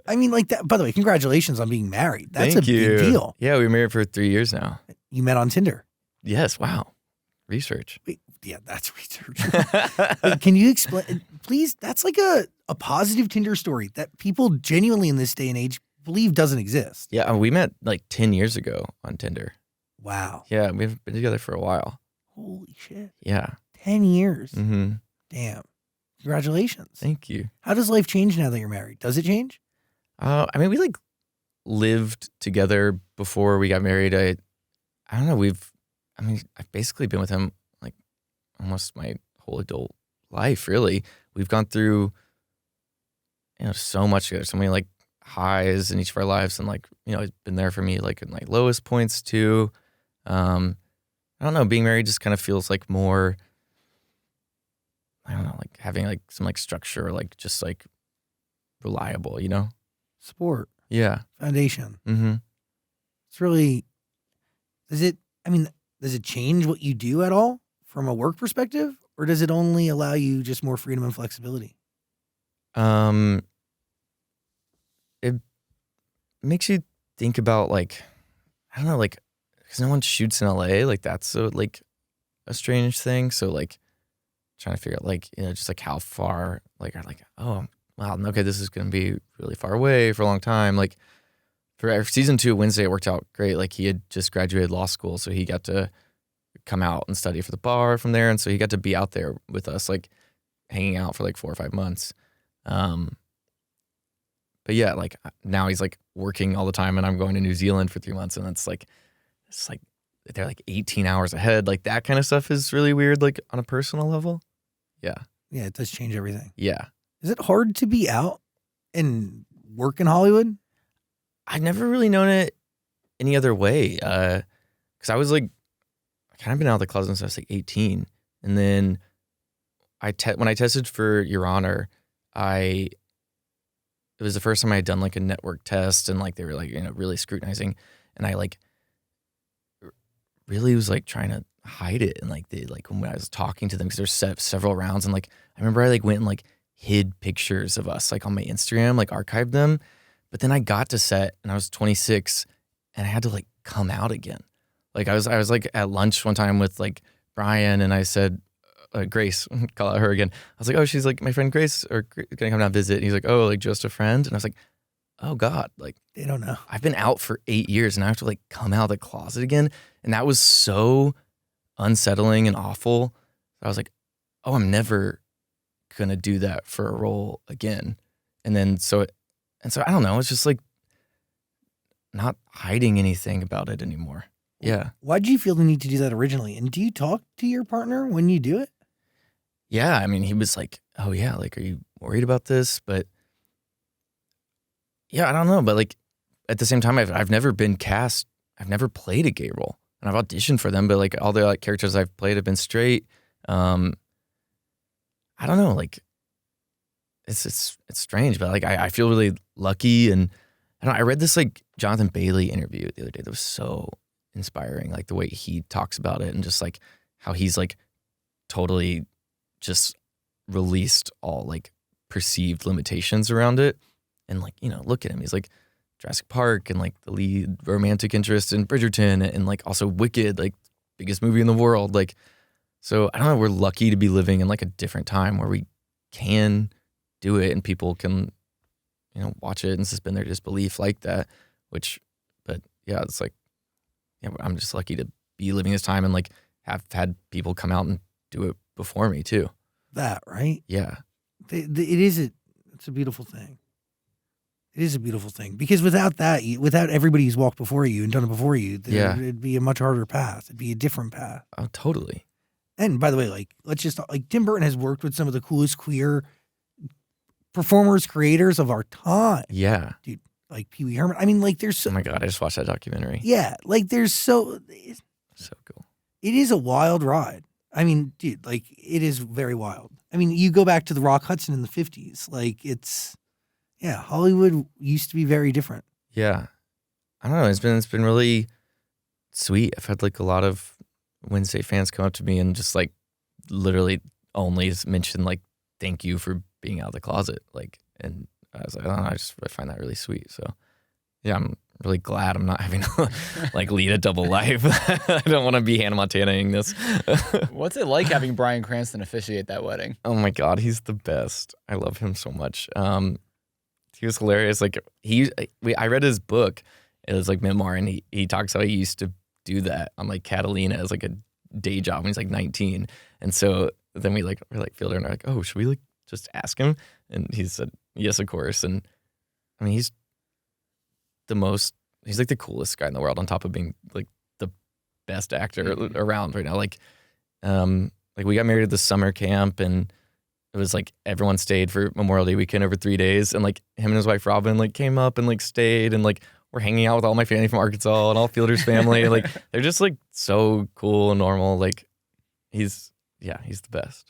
I mean, like that. By the way, congratulations on being married. That's Thank a you. big deal. Yeah, we were married for 3 years now. You met on Tinder. Yes. Wow. Research. Wait, yeah, that's research. Wait, can you explain, please? That's like a positive Tinder story that people genuinely in this day and age believe doesn't exist. Yeah, we met like 10 years ago on Tinder. Wow. Yeah, we've been together for a while. Holy shit. Yeah. 10 years. Mm-hmm. Damn. Congratulations. Thank you. How does life change now that you're married? Does it change? I mean, we like lived together before we got married. I don't know. I've basically been with him like almost my whole adult life, really. We've gone through, so much together, so many like highs in each of our lives, and like, he's been there for me like in like lowest points too. I don't know. Being married just kind of feels like more, I don't know, like having like some like structure, or like just like reliable, Support. Yeah. Foundation. Mm-hmm. It's really, does it change what you do at all from a work perspective? Or does it only allow you just more freedom and flexibility? It makes you think about like, I don't know, like, because no one shoots in LA, like that's like a strange thing. So like trying to figure out like, just like how far, like, are like, oh, wow, okay, this is going to be really far away for a long time. Like for season 2, Wednesday, it worked out great. Like he had just graduated law school, so he got to come out and study for the bar from there. And so he got to be out there with us, like hanging out for like 4 or 5 months. But yeah, like now he's like working all the time, and I'm going to New Zealand for 3 months, and it's like they're like 18 hours ahead. Like that kind of stuff is really weird, like on a personal level. Yeah. Yeah, it does change everything. Yeah. Is it hard to be out and work in Hollywood? I've never really known it any other way. Because I was like, kind of been out of the closet since I was like 18. And then when I tested for Your Honor, it was the first time I had done like a network test, and like they were like, really scrutinizing. And I like really was like trying to hide it. And like when I was talking to them, because there's several rounds, and like I remember I like went and like hid pictures of us like on my Instagram, like archived them. But then I got to set and I was 26, and I had to like come out again. Like I was like at lunch one time with like Brian, and I said, Grace, call out her again. I was like, oh, she's like my friend Grace, or gonna come down and visit. And he's like, oh, like just a friend. And I was like, oh God, like They don't know. I've been out for 8 years, and I have to like come out of the closet again. And that was so unsettling and awful. I was like, oh, I'm never gonna do that for a role again. And then so I don't know, it's just like not hiding anything about it anymore. Yeah. Why did you feel the need to do that originally? And do you talk to your partner when you do it? Yeah, I mean, he was like, oh yeah, like, are you worried about this? But yeah, I don't know. But like at the same time, I've never been cast. I've never played a gay role, and I've auditioned for them. But like all the like characters I've played have been straight. I don't know. Like it's strange, but like I feel really lucky. And I read this like Jonathan Bailey interview the other day that was so inspiring. Like the way he talks about it, and just like how he's like totally just released all like perceived limitations around it. And like, look at him. He's like Jurassic Park, and like the lead romantic interest in Bridgerton, and like also Wicked, like biggest movie in the world. Like, so I don't know, we're lucky to be living in like a different time where we can do it, and people can, watch it and suspend their disbelief like that, but yeah, it's like, yeah, I'm just lucky to be living this time, and like have had people come out and do it before me too. That, right? Yeah. It's a beautiful thing. It is a beautiful thing, because without that, without everybody who's walked before you and done it before you, it'd be a much harder path. It'd be a different path. Oh, totally. And by the way, like, let's just, like, Tim Burton has worked with some of the coolest queer performers, creators of our time. Yeah. Dude, like Pee Wee Herman. I mean, like, there's so... Oh my God, I just watched that documentary. Yeah, like, there's so cool. It is a wild ride. I mean, dude, like, it is very wild. I mean, you go back to the Rock Hudson in the 50s. Like, Hollywood used to be very different. Yeah. I don't know. It's been really sweet. I've had like a lot of Wednesday fans come up to me and just like literally only mention like, thank you for being out of the closet. Like, and I don't know, I just find that really sweet. So yeah, I'm really glad I'm not having to like lead a double life. I don't want to be Hannah Montanaing this. What's it like having Bryan Cranston officiate that wedding? Oh my God, he's the best. I love him so much. He was hilarious. Like I read his book. It was like memoir, and he talks how he used to do that on like Catalina as like a day job when he's like 19. And so then we're like Fielder and are like, oh, should we like just ask him? And he said yes, of course. And I mean, he's like the coolest guy in the world, on top of being like the best actor around right now. Like we got married at the summer camp, and it was like everyone stayed for Memorial Day weekend over 3 days, and like him and his wife Robin like came up and like stayed, and like we're hanging out with all my family from Arkansas and all Fielder's family. Like they're just like so cool and normal. Like he's the best.